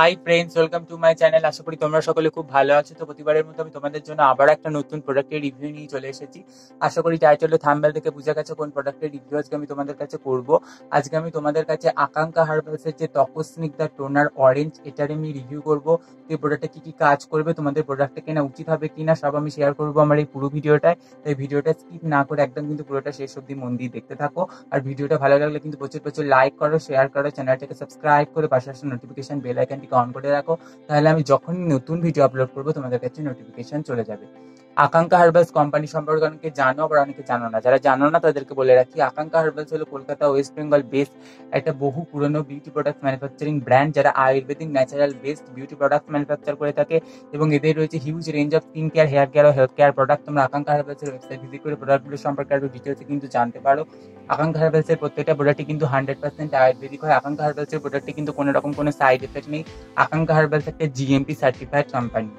High friends, welcome to my channel. আশা করি তোমরা সকলে খুব ভালো আছো। তো প্রতিবারের মতো আমি তোমাদের জন্য আবার একটা নতুন প্রোডাক্টের রিভিউ নিয়ে চলে এসেছি। আশা করি টাইটেল ও থাম্বনেল থেকে বুঝে গেছো কোন প্রোডাক্টের রিভিউ আজকে আমি তোমাদের কাছে করব। আজকে আমি তোমাদের কাছে আকাঙ্ক্ষা হার্বালসের যে ত্বকস্নিগ্ধা টোনার অরেঞ্জ, এটার আমি রিভিউ করব। এই প্রোডাক্টে কি কি কাজ করবে, তোমাদের প্রোডাক্টটা কেনা উচিত হবে কিনা, সব আমি শেয়ার করবো আমার এই পুরো ভিডিওটায়। তাই ভিডিওটা স্কিপ না করে একদম কিন্তু পুরোটা শেষ অবধি মন দিয়ে দেখতে থাকো। আর ভিডিওটা ভালো লাগলে কিন্তু প্রচুর প্রচুর লাইক করো, শেয়ার করো, চ্যানেলটাকে সাবস্ক্রাইব করে পাশে আসা নোটিফিকেশন বেল আইকনটিকে অন করে রাখো। তাহলে আমি যখনই নতুন ভিডিও আপলোড করবো তোমাদের কাছে নোটিফিকেশন চলে যাবে। আকাঙ্ক্ষা হার্বালস কোম্পানি সম্পর্কে অনেকে জানো, আবার অনেকে জানো না। যারা জানো না তাদেরকে বলে রাখি, আকাঙ্ক্ষা হার্বালস হলো কলকাতা ওয়েস্ট বেঙ্গল বেস্ট একটা বহু পুরনো বিউটি প্রোডাক্ট ম্যানুফ্যাকচারিং ব্র্যান্ড, যারা ayurvedic natural best beauty product manufacture করে থাকে এবং এদের রয়েছে huge range of skin care, hair care ও হেলথ কেয়ার প্রোডাক্ট। তোমরা আকাঙ্ক্ষা হার্বালসের ওয়েবসাইট ভিজিট করে প্রোডাক্টগুলো সম্পর্কে আরো ডিটেলসে কিন্তু জানতে পারো। আকাঙ্ক্ষা হার্বালসের প্রত্যেকটা প্রোডাক্টই কিন্তু 100% আয়ুর্বেদিক হয়। আকাঙ্ক্ষা হার্বালসের প্রোডাক্টে কিন্তু কোনো রকম কোনো সাইড এফেক্ট নেই। আকাঙ্ক্ষা হার্বালস একটা জিএমপি সার্টিফাইড কোম্পানি।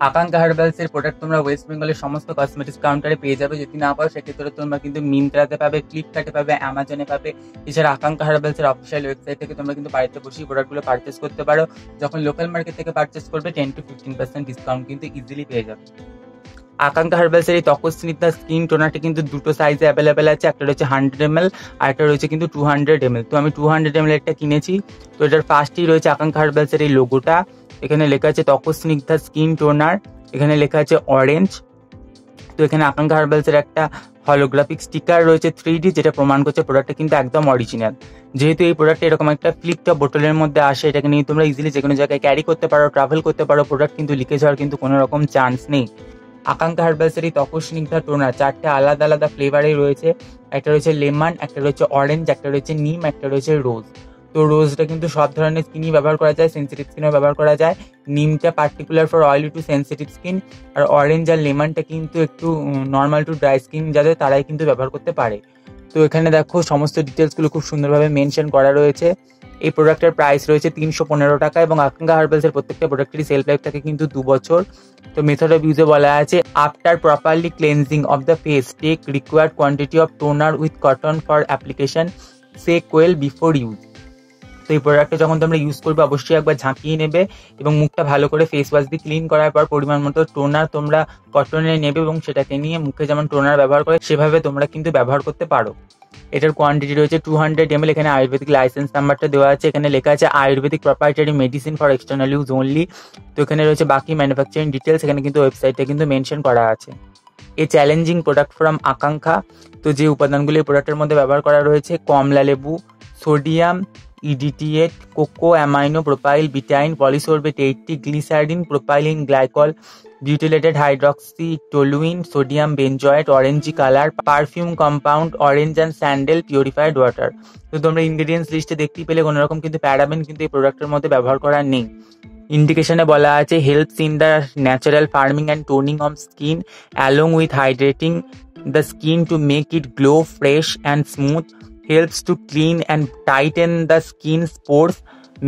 আকাঙ্ক্ষা হার্বালস এর প্রোডাক্ট তোমরা ওয়েস্ট বেঙ্গলের সমস্ত কসমেটিক্স কাউন্টারে পেয়ে যাবে। যদি না পাও সেক্ষেত্রে তোমরা কিন্তু মিন্ত্রাতে পাবে, ফ্লিপকার্টে পাবে, অ্যামাজনে পাবে। এছাড়া আকাঙ্ক্ষা হার্বালস এর অফিসিয়াল ওয়েবসাইট থেকে তোমরা কিন্তু বাড়িতে বসেই প্রোডাক্টগুলো পারচেস করতে পারো। যখন লোকাল মার্কেট থেকে পারচেস করবে 10 to 15% ডিসকাউন্ট কিন্তু ইজিলি পেয়ে যাবে। আকাঙ্ক্ষা হার্বালস এর এই ত্বকস্নিগ্ধা স্কিন টোনারটি কিন্তু দুটো সাইজে অ্যাভেলেবেল আছে। একটা রয়েছে 100 ml আর একটা রয়েছে কিন্তু 200 ml। তো আমি 200 ml একটা কিনেছি। তো এটার ফার্স্টেই রয়েছে আকাঙ্ক্ষা হার্বালস এর এই লোগোটা। এখানে লেখা আছে ত্বকস্নিগ্ধা স্কিন টোনার, এখানে লেখা আছে অরেঞ্জ। তো এখানে আকাঙ্ক্ষা হার্বালস এর একটা হলোগ্রাফিক স্টিকার রয়েছে 3D, যেটা প্রমাণ করছে প্রোডাক্টটা কিন্তু একদম অরিজিনাল। যেহেতু এই প্রোডাক্ট এরকম একটা ফ্লিপ টপ বোতলের মধ্যে আসে, এটাকে নিয়ে তোমরা ইজিলি যে কোনো জায়গায় ক্যারি করতে পারো, ট্রাভেল করতে পারো। প্রোডাক্ট কিন্তু লিকেজ হওয়ার কিন্তু কোনো রকম চান্স নেই। আকাঙ্ক্ষা হার্বালস এর এই ত্বকস্নিগ্ধা টোনার 4টে আলাদা আলাদা ফ্লেভারে রয়েছে। একটা রয়েছে লেমন, একটা রয়েছে অরেঞ্জ, একটা রয়েছে নিম, একটা রয়েছে রোজ। তো রোজটা কিন্তু সব ধরনের স্কিনই ব্যবহার করা যায়, সেন্সিটিভ স্কিনেও ব্যবহার করা যায়। নিমটা particular for oily to sensitive skin, আর অরেঞ্জ আর লেমনটা কিন্তু একটু নর্মাল টু ড্রাই স্কিন যাদের, তারাই কিন্তু ব্যবহার করতে পারে। তো এখানে দেখো সমস্ত ডিটেলসগুলো খুব সুন্দরভাবে মেনশন করা রয়েছে। এই প্রোডাক্টের প্রাইস রয়েছে 315 টাকা এবং আকাঙ্ক্ষা হার্বালসের প্রত্যেকটা প্রোডাক্টেরই সেলফ লাইফ থাকে কিন্তু 2 বছর। তো মেথড অফ ইউজে বলা আছে, after properly cleansing of the face take required quantity of toner with cotton for application, shake well before use. তো এই প্রোডাক্টটা যখন তোমরা ইউজ করবে অবশ্যই একবার ঝাঁকিয়ে নেবে এবং মুখটা ভালো করে ফেস ওয়াশ দিয়ে ক্লিন করার পর পরিমাণ মতো টোনার তোমরা কটনে নেবে এবং সেটাকে নিয়ে মুখে যেমন টোনার ব্যবহার করে সেভাবে তোমরা কিন্তু ব্যবহার করতে পারো। এটার কোয়ান্টিটি রয়েছে 200 ml। এখানে আয়ুর্বেদিক লাইসেন্স নাম্বারটা দেওয়া আছে। এখানে লেখা আছে ayurvedic proprietary medicine for external use only. তো এখানে রয়েছে বাকি ম্যানুফ্যাকচারিং ডিটেলস, এখানে কিন্তু ওয়েবসাইটটা কিন্তু মেনশন করা আছে। এ চ্যালেঞ্জিং প্রোডাক্ট ফ্রম আকাঙ্ক্ষা। তো যে উপাদানগুলি এই প্রোডাক্টের মধ্যে ব্যবহার করা রয়েছে, কমলা লেবু, sodium edetate, coco amino, propyl betaine, polysorbate 80, glycerin, propylene glycol, butylated hydroxy toluene, sodium benzoate, orangey color, perfume compound, orange and sandal, purified water। তো তোমরা ইনগ্রেডিয়েন্টস লিস্টে দেখতেই পেলে কোনো রকম কিন্তু প্যারাবেন কিন্তু এই প্রোডাক্টের মধ্যে ব্যবহার করা নেই। ইন্ডিকেশনে বলা আছে, helps in the natural farming and toning of skin along with hydrating the skin to make it glow fresh and smooth, helps to clean and tighten the skin's pores,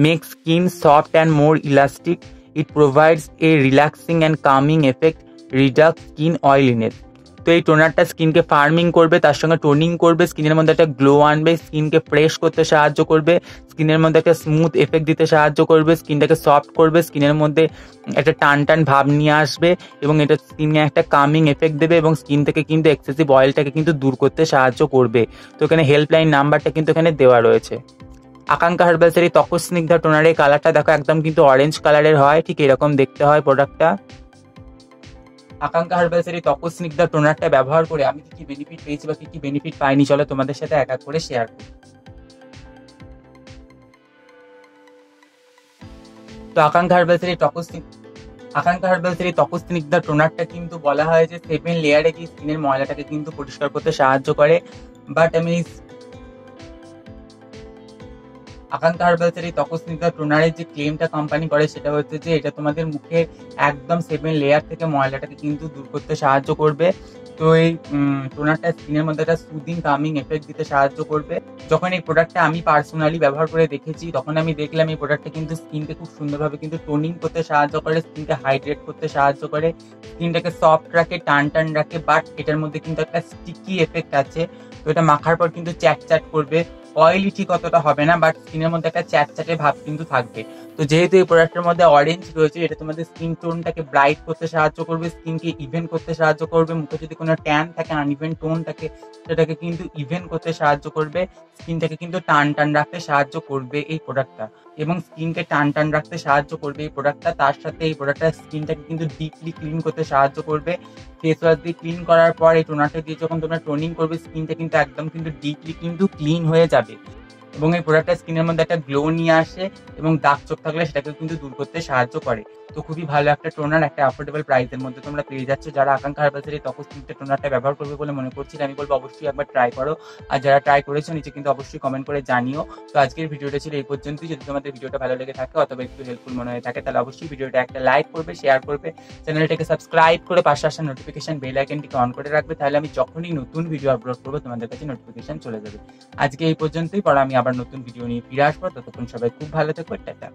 makes skin soft and more elastic. It provides a relaxing and calming effect, reduce skin oiliness। তো এই টোনারটা স্কিনকে farming করবে, তার সঙ্গে toning করবে, স্কিনের মধ্যে একটা গ্লো আনবে, স্কিনকে ফ্রেশ করতে সাহায্য করবে, স্কিনের মধ্যে একটা স্মুথ এফেক্ট দিতে সাহায্য করবে, স্কিনটাকে সফট করবে, স্কিনের মধ্যে একটা টান টান ভাব নিয়ে আসবে এবং এটা স্কিনে একটা কামিং এফেক্ট দেবে এবং স্কিন থেকে কিন্তু এক্সেসিভ অয়েলটাকে কিন্তু দূর করতে সাহায্য করবে। তো এখানে হেল্পলাইন নাম্বারটা কিন্তু এখানে দেওয়া রয়েছে। আকাঙ্ক্ষা হার্বালসের এই ত্বকস্নিগ্ধা টোনারের কালারটা দেখো একদম কিন্তু অরেঞ্জ কালারের হয়, ঠিক এরকম দেখতে হয় প্রোডাক্টটা। আকাঙ্ক্ষা হার্বালসের এই ত্বকস্নিগ্ধা টোনারটা ব্যবহার করে আমি কি কি বেনিফিট পেয়েছি বা কি কি বেনিফিট পাইনি, চলো তোমাদের সাথে এক এক করে শেয়ার করি। তো আকাঙ্ক্ষা হার্বালসের এই ত্বকস্নিগ্ধা টোনারটা কিন্তু বলা হয় যে 7 লেয়ারে কি স্কিনের ময়লাটাকে কিন্তু পরিষ্কার করতে সাহায্য করে। বাট আমি আকাঙ্ক্ষা হার্বালসের এই ত্বকস্নিগ্ধা টোনারের যে ক্লেমটা কোম্পানি করে সেটা হচ্ছে যে এটা তোমাদের মুখে একদম 7 লেয়ার থেকে ময়লাটাকে কিন্তু দূর করতে সাহায্য করবে। তো এই টোনারটা স্কিনের মধ্যে একটা সুদিং কামিং এফেক্ট দিতে সাহায্য করবে। যখন এই প্রোডাক্টটা আমি পার্সোনালি ব্যবহার করে দেখেছি তখন আমি দেখলাম এই প্রোডাক্টটা কিন্তু স্কিনকে খুব সুন্দরভাবে কিন্তু টোনিং করতে সাহায্য করে, স্কিনকে হাইড্রেট করতে সাহায্য করে, স্কিনটাকে সফট রাখে, টান টান রাখে। বাট এটার মধ্যে কিন্তু একটা স্টিকি এফেক্ট আছে। তো এটা মাখার পর কিন্তু চ্যাট চ্যাট করবে, অয়েলি ঠিক অতটা হবে না, বাট স্কিনের মধ্যে একটা চ্যাটচ্যাটে ভাব কিন্তু থাকবে। তো যেহেতু এই প্রোডাক্টের মধ্যে অরেঞ্জ রয়েছে, এটা তোমাদের স্কিন টোনটাকে ব্রাইট করতে সাহায্য করবে, স্কিনকে ইভেন করতে সাহায্য করবে, মুখে যদি কোনো ট্যান থাকে, আনইভেন টোন থাকে, সেটাকে কিন্তু ইভেন করতে সাহায্য করবে, স্কিনটাকে কিন্তু টান টান রাখতে সাহায্য করবে এই প্রোডাক্টটা, এবং স্কিনকে টান টান রাখতে সাহায্য করবে এই প্রোডাক্টটা। তার সাথে এই প্রোডাক্টটা স্কিনটাকে কিন্তু ডিপলি ক্লিন করতে সাহায্য করবে। ফেস ওয়াশ দিয়ে ক্লিন করার পর এই টোনারটা দিয়ে যখন তোমরা টোনিং করবে, স্কিনটা কিন্তু একদম কিন্তু ডিপলি কিন্তু ক্লিন হয়ে যাবে, এবং এই প্রোডাক্টটা স্কিনের মধ্যে একটা গ্লো নিয়ে আসে, এবং দাগ চোখ থাকলে সেটাকে কিন্তু দূর করতে সাহায্য করে। তো খুবই ভালো একটা টোনার, একটা অ্যাফোর্ডেবল প্রাইসের মধ্যে তোমরা পেয়ে যাচ্ছ। যারা আকাঙ্ক্ষা হার্বালসের এই ত্বক স্কিনটা টোনারটা ব্যবহার করবে বলে মনে করছি, আমি বলবো অবশ্যই একবার ট্রাই করো। আর যারা ট্রাই করেছো নিচে কিন্তু অবশ্যই কমেন্ট করে জানিও। তো আজকের ভিডিওটা ছিল এই পর্যন্তই। যদি তোমাদের ভিডিওটা ভালো লেগে থাকে অথবা একটু হেল্পফুল মনে হয়ে থাকে, তাহলে অবশ্যই ভিডিওটা একটা লাইক করবে, শেয়ার করবে, চ্যানেলটাকে সাবস্ক্রাইব করে পাশে আসা নোটিফিকেশন বেল আইকনটিকে অন করে রাখবে, তাহলে আমি যখনই নতুন ভিডিও আপলোড করবো তোমাদের কাছে নোটিফিকেশন চলে যাবে। আজকে এই পর্যন্তই, পরে আমি আবার নতুন ভিডিও নিয়ে ফিরে আসবো। ততক্ষণ সবাই খুব ভালো থেকো, টাটা।